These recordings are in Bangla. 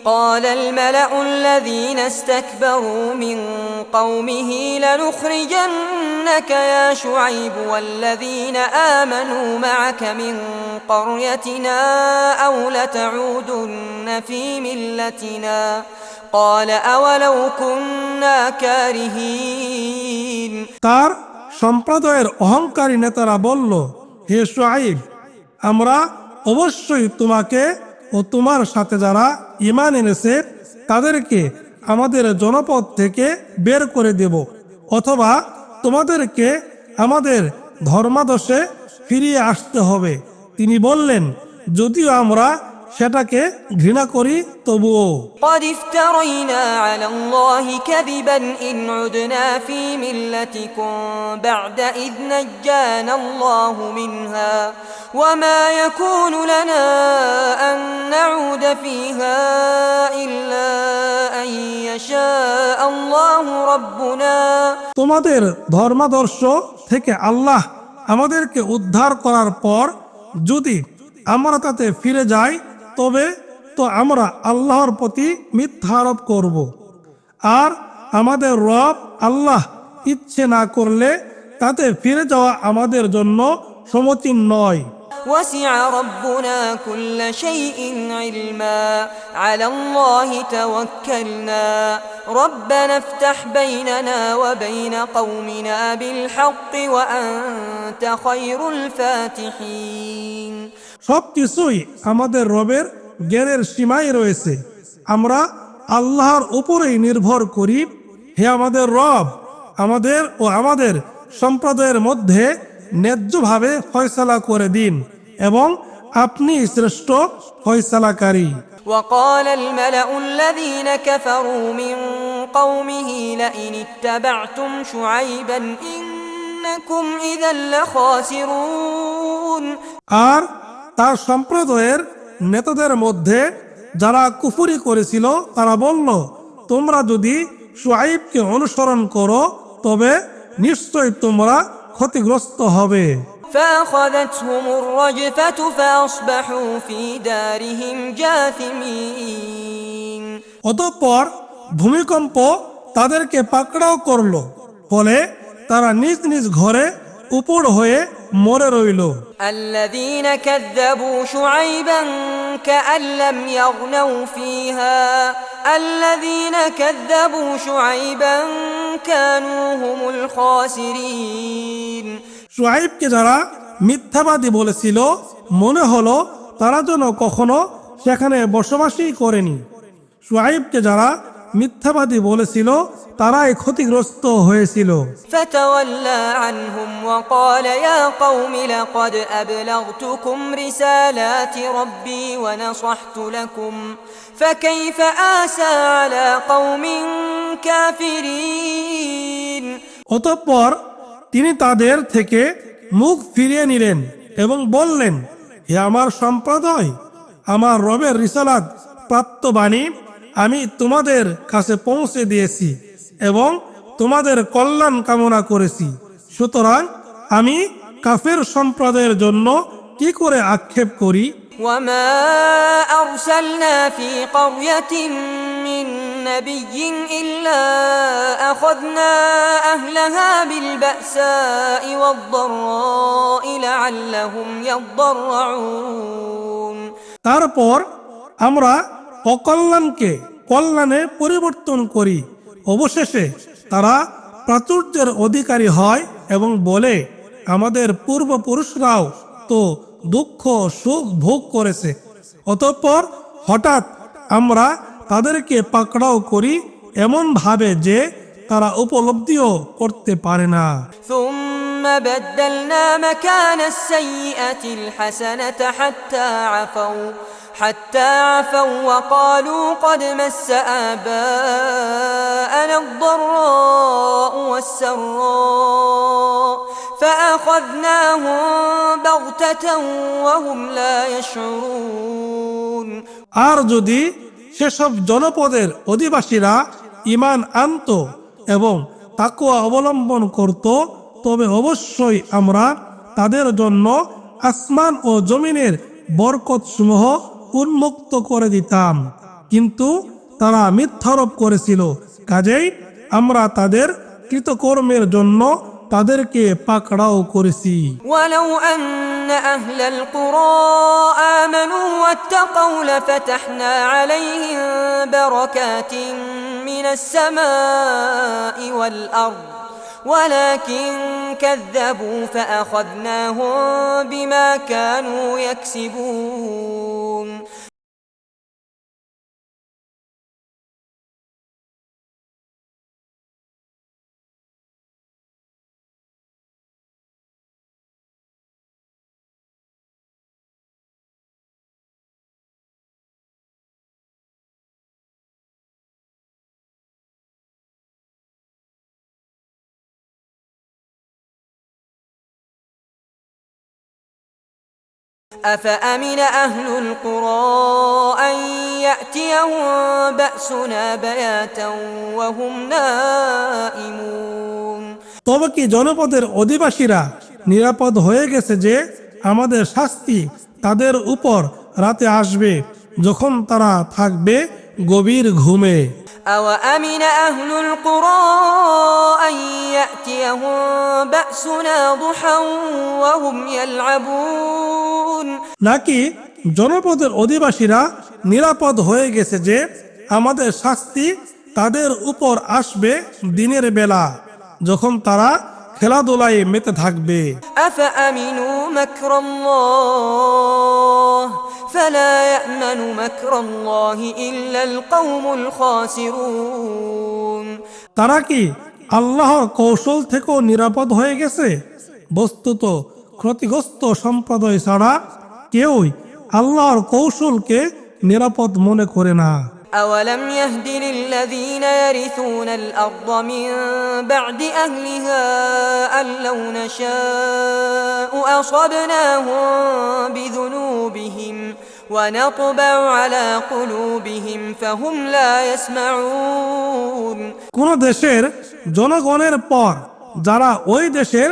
قال الملأ الذين استكبروا من قومه لنخرجنك يا شعيب والذين آمنوا معك من قريتنا أو لتعودن في ملتنا قال أولو كنا كارهين তার সম্প্রদায়ের অহংকারী নেতারা বলল, হে শুআইব, আমরা অবশ্যই তোমাকে ও তোমার সাথে যারা ঈমান এনেছে তাদেরকে আমাদের জনপদ থেকে বের করে দেব, অথবা তোমাদেরকে আমাদের ধর্মাদর্শে ফিরিয়ে আসতে হবে। তিনি বললেন, যদিও আমরা সেটাকে ঘৃণা করি তবুও। قد افترينا على الله كذبا إن عدنا في ملتكم بعد إذ نجانا الله منها وما يكون لنا أن نعود فيها إلا أن يشاء الله ربنا তোমাদের ধর্মাদর্শ থেকে আল্লাহ আমাদেরকে উদ্ধার করার পর যদি আমরা তাতে ফিরে যাই তবে তো আমরা আল্লাহর প্রতি মিথ্যা আরোপ করব, আর আমাদের রব আল্লাহ ইচ্ছে না করলে তাতে ফিরে যাওয়া আমাদের জন্য সমীচীন নয়। وسع ربنا كل شيء علما على الله توكلنا ربنا افتح بيننا وبين قومنا بالحق وأنت خير الفاتحين সবকিছুই আমাদের রবের জ্ঞানের সীমায় রয়েছে, আমরা আল্লাহর উপরেই নির্ভর করি। হে আমাদের রব, আমাদের ও আমাদের সম্প্রদায়ের মধ্যে ন্যায্যভাবে ফয়সালা করে দিন এবং আপনি শ্রেষ্ঠ ফয়সালাকারী। وقال الملأ الذين كفروا من قومه لئن اتبعتم شعيبا إنكم إذا لخاسرون আর তার সম্প্রদায়ের নেতাদের মধ্যে যারা কুফরি করেছিল তারা বলল, তোমরা যদি শুআইবকে অনুসরণ করো তবে নিশ্চয় তোমরা ক্ষতিগ্রস্ত হবে। فأخذتهم الرجفة فأصبحوا في دارهم جاثمين অতঃপর ভূমিকম্প তাদেরকে পাকড়াও করলো, ফলে তারা নিজ নিজ ঘরে উপর হয়ে মরে রইল। الذين كذبوا شعيبا كأن لم يغنوا فيها الذين كذبوا شعيبا كانوا هم الخاسرين শুআইবকে যারা মিথ্যাবাদী বলেছিল মনে হলো তারা যেন কখনো সেখানে বসবাসই করেনি। শুআইবকে যারা মিথ্যাবাদী বলেছিল তারাই ক্ষতিগ্রস্ত হয়েছিল। فتولى عنهم وقال يا قوم لقد أبلغتكم رسالات ربي ونصحت لكم فكيف آسى على قوم كافرين অতঃপর তিনি তাদের থেকে মুখ ফিরিয়ে নিলেন এবং বললেন, হে আমার সম্প্রদায়, আমার রবের রিসালাত প্রাপ্ত বাণী আমি তোমাদের কাছে পৌঁছে দিয়েছি এবং তোমাদের কল্যাণ কামনা করেছি, সুতরাং আমি কাফের সম্প্রদায়ের জন্য কি করে আক্ষেপ করি। وما أرسلنا في قرية من نبي إلا أخذنا أهلها بالبأساء والضراء لعلهم يضرعون তারপর আমরা অকল্যাণকে কল্যাণে পরিবর্তন করি, অবশেষে তারা প্রাচুর্যের অধিকারী হয় এবং বলে, আমাদের পূর্বপুরুষরাও তো দুঃখ সুখ ভোগ করেছে। অতঃপর হঠাৎ আমরা তাদেরকে পাকড়াও করি এমন ভাবে যে তারা উপলব্ধিও করতে পারে না। ثم بدلنا مكان السيئة الحسنة حتى عفوا وقالوا قد مس آباءنا الضراء والسراء فأخذناهم بغتة وهم لا يشعرون আর যদি সেসব জনপদের অধিবাসীরা ঈমান আনত এবং তাকওয়া অবলম্বন করত তবে অবশ্যই আমরা তাদের জন্য আসমান ও জমিনের বরকত সমূহ উন্মুক্ত করে দিতাম, কিন্তু তারা মিথ্যারোপ করেছিল, কাজেই আমরা তাদের কৃতকর্মের জন্য তাদেরকে পাকড়াও করেছি। ولو أن أهل القرى آمنوا واتقوا لفتحنا عليهم بركات من السماء والأرض ولكن كذبوا فأخذناهم بما كانوا يكسبون أفأمن أهل القرى أن يأتيهم بأسنا بياتا وهم نائمون তবে কি জনপদের অধিবাসীরা নিরাপদ হয়ে গেছে যে আমাদের শাস্তি তাদের উপর রাতে আসবে যখন তারা থাকবে গভীর ঘুমে? أوأمن أهل القرى أن يأتيهم بأسنا ضحى وهم يلعبون নাকি জনপদের অধিবাসীরা নিরাপদ হয়ে গেছে যে আমাদের শাস্তি তাদের উপর আসবে দিনের বেলা যখন তারা খেলাধুলায় মেতে থাকবে? أفأمنوا مكر الله فلا يأمن مكر الله إلا القوم الخاسرون তারা কি আল্লাহর কৌশল থেকেও নিরাপদ হয়ে গেছে? বস্তুত ক্ষতিগ্রস্ত সম্প্রদায় ছাড়া কেউই আল্লাহর কৌশলকে নিরাপদ মনে করে না। أولم يهد للذين يرثون الأرض من بعد أهلها أن لو نشاء أصبناهم بذنوبهم ونطبع على قلوبهم فهم لا يسمعون কোন দেশের জনগণের পর যারা ওই দেশের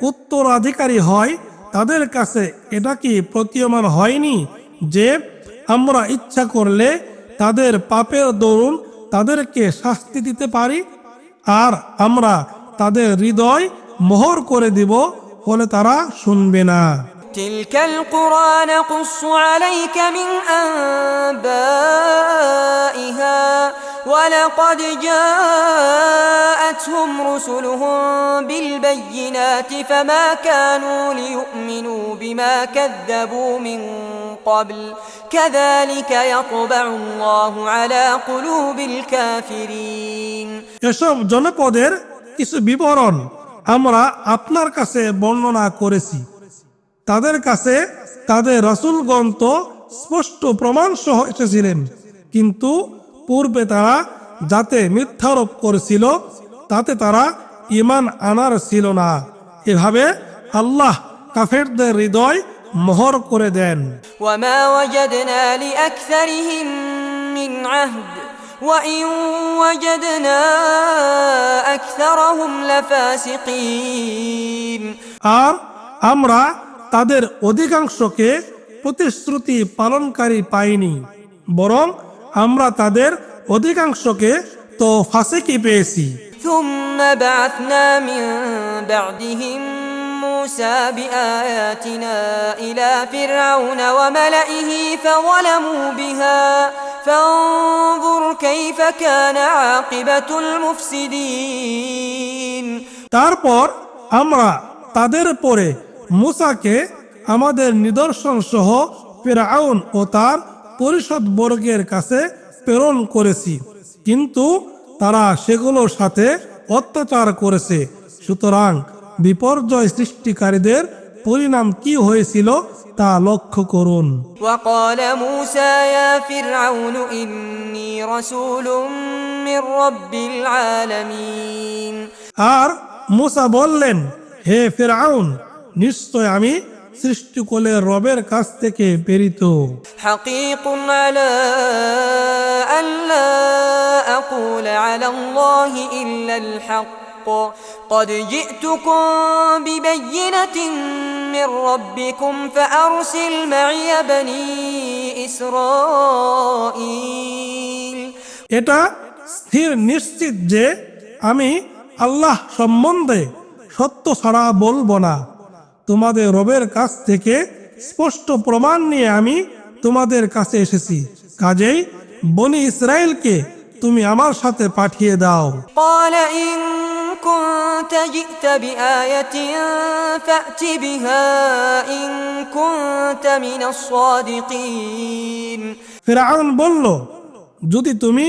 উত্তরাধিকারী হয় তাদের কাছে এটা কি প্রতীয়মান হয়নি যে আমরা ইচ্ছা করলে তাদের পাপের দরুন তাদেরকে শাস্তি দিতে পারি আর আমরা তাদের হৃদয় মোহর করে দিব, ফলে তারা শুনবে না। تلك القرى نقص عليك من أنبائها ولقد جاءتهم رسلهم بالبينات فما كانوا ليؤمنوا بما كذبوا من قبل كذلك يطبع الله على قلوب الكافرين এসব জনপদের কিছু বিবরণ আমরা আপনার কাছে বর্ণনা করেছি। তাদের কাছে তাদের রাসূলগণ তো স্পষ্ট প্রমাণ সহ এসেছিলেন, কিন্তু পূর্বে তারা যাতে মিথ্যারোপ করেছিল তাতে তারা ঈমান আনার ছিল না। এভাবে আল্লাহ কাফেরদের হৃদয় মোহর করে দেন। وما وجدنا لأكثرهم من عهد وإن وجدنا أكثرهم لفاسقين আর আমরা তাদের অধিকাংশকে প্রতিশ্রুতি পালনকারী পাইনি, বরং আমরা তাদের অধিকাংশকে তো ফাসিকি পেয়েছি। ثم بعثنا من بعدهم موسى بآياتنا إلى فرعون وملئه فظلموا بها فانظر كيف كان عاقبة المفسدين তারপর আমরা তাদের পরে মুসাকে আমাদের নিদর্শন সহ ফিরআউন ও তার পরিষদ বর্গের কাছে প্রেরণ করেছি, কিন্তু তারা সেগুলোর সাথে অত্যাচার করেছে। সুতরাং বিপর্যয় সৃষ্টিকারীদের পরিণাম কি হয়েছিল তা লক্ষ্য করুন। وقال موسى يا فرعون إني رسول من رب العالمين আর মুসা বললেন, হে ফিরআউন, নিশ্চয় আমি সৃষ্টিকুলের রবের কাছ থেকে প্রেরিত। حقيق على أن لا أقول على الله إلا الحق قد جئتكم ببينة من ربكم فأرسل معي بني إسرائيل এটা স্থির নিশ্চিত যে আমি আল্লাহ সম্বন্ধে সত্য ছাড়া বলবো না। তোমাদের রবের কাছ থেকে স্পষ্ট প্রমাণ নিয়ে আমি তোমাদের কাছে এসেছি, কাজেই বনি ইসরায়েলকে তুমি আমার সাথে পাঠিয়ে দাও। قال إن كنت جئت بآية فأت بها إن كنت من الصادقين ফিরআউন বলল, যদি তুমি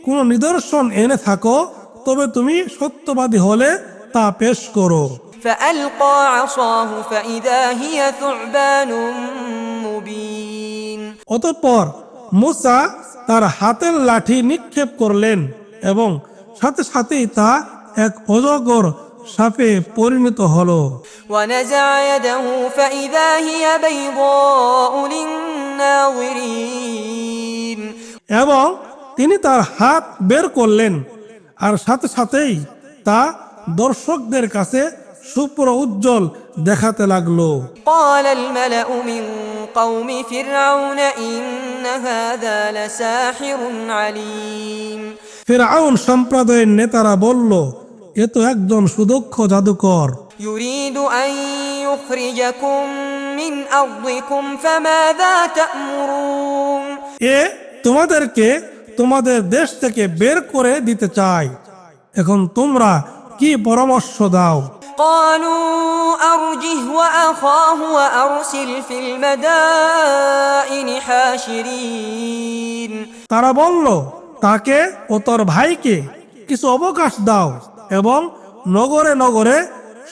কোনো নিদর্শন এনে থাকো তবে তুমি সত্যবাদী হলে তা পেশ করো। فألقى عصاه فإذا هي ثعبان مبين অতঃপর মুসা তার হাতের লাঠি নিক্ষেপ করলেন এবং সাথে সাথেই তা এক অজগর সাপে পরিণত হলো। ونزع يده فإذا هي بيضاء للناظرين এবং তিনি তার হাত বের করলেন আর সাথে সাথেই তা দর্শকদের কাছে শুভ্র উজ্জ্বল দেখাতে লাগলো। قال الملأ من قوم فرعون إن هذا لساحر عليم ফিরআউন সম্প্রদায়ের নেতারা বলল, এ তো একজন সুদক্ষ জাদুকর। يريد أن يخرجكم من أرضكم فماذا تأمرون এ তোমাদেরকে তোমাদের দেশ থেকে বের করে দিতে চায়, এখন তোমরা কি পরামর্শ দাও? قالوا أرجه وأخاه وأرسل في المدائن حاشرين তারা বলল, তাকে ও তোর ভাইকে কিছু অবকাশ দাও এবং নগরে নগরে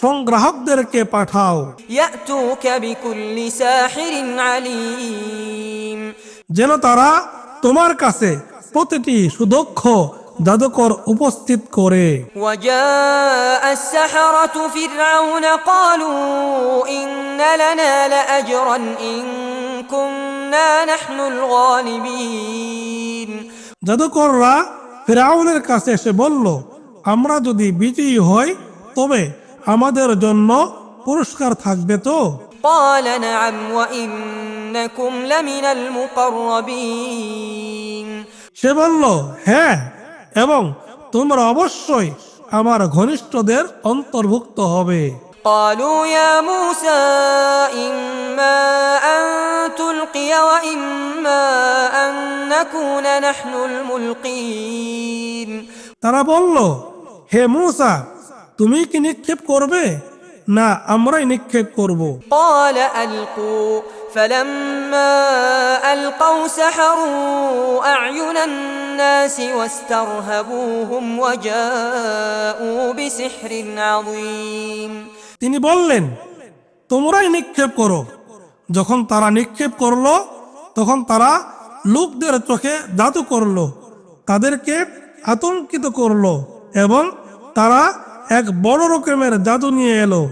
সংগ্রাহকদেরকে পাঠাও, يأتوك بكل ساحر عليم যেন তারা তোমার কাছে প্রতিটি সুদক্ষ জাদুকর উপস্থিত করে। وجاء السحرة فرعون قالوا إن لنا لأجرا إن كنا نحن الغالبين জাদুকররা ফিরআউনের কাছে এসে বলল, আমরা যদি বিজয়ী হই তবে আমাদের জন্য পুরস্কার থাকবে তো? قال نعم وإنكم لمن المقربين সে বলল, হ্যাঁ, এবং তোমরা অবশ্যই আমার ঘনিষ্ঠদের অন্তর্ভুক্ত হবে। قالوا يا موسى إما أن تلقي وإما أن نكون نحن الملقين তারা বলল, হে মূসা, তুমি কি নিক্ষেপ করবে না আমরাই নিক্ষেপ করব? قال ألقوا فلما ألقوا سحروا أعين الناس واسترهبوهم وجاءوا بسحر عظيم তিনি বললেন, তোমরাই নিক্ষেপ করো। যখন তারা নিক্ষেপ করলো তখন তারা লোকদের চোখে জাদু করলো, তাদেরকে আতঙ্কিত করলো এবং তারা এক বড় রকমের জাদু নিয়ে এলো।